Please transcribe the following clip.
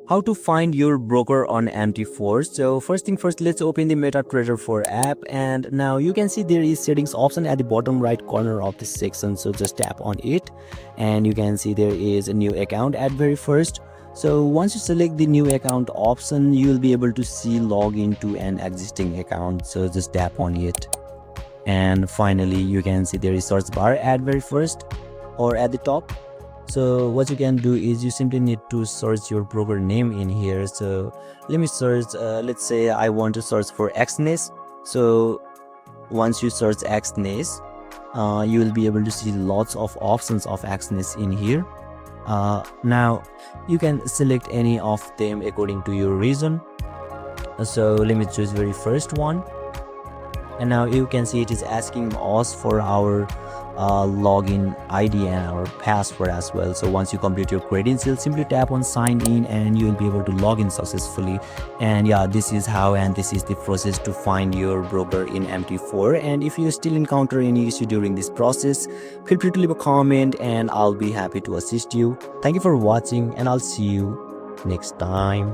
How to find your broker on MT4. So first thing first, let's open the MetaTrader 4 app, and now you can see there is settings option at the bottom right corner of this section. So just tap on it and you can see there is a new account at very first. So once you select the new account option, you will be able to see login to an existing account. So just tap on it, and finally you can see there is search bar at very first or at the top. So what you can do is you simply need to search your broker name in here. So let me search, let's say I want to search for Xness. So once you search Xness, you will be able to see lots of options of Xness in here. Now you can select any of them according to your region. So let me choose very first one, and now you can see it is asking us for our login ID and our password as well. So once you complete your credentials, simply tap on sign in and you will be able to log in successfully. And yeah, this is how and this is the process to find your broker in MT4. And if you still encounter any issue during this process, feel free to leave a comment and I'll be happy to assist you. Thank you for watching, and I'll see you next time.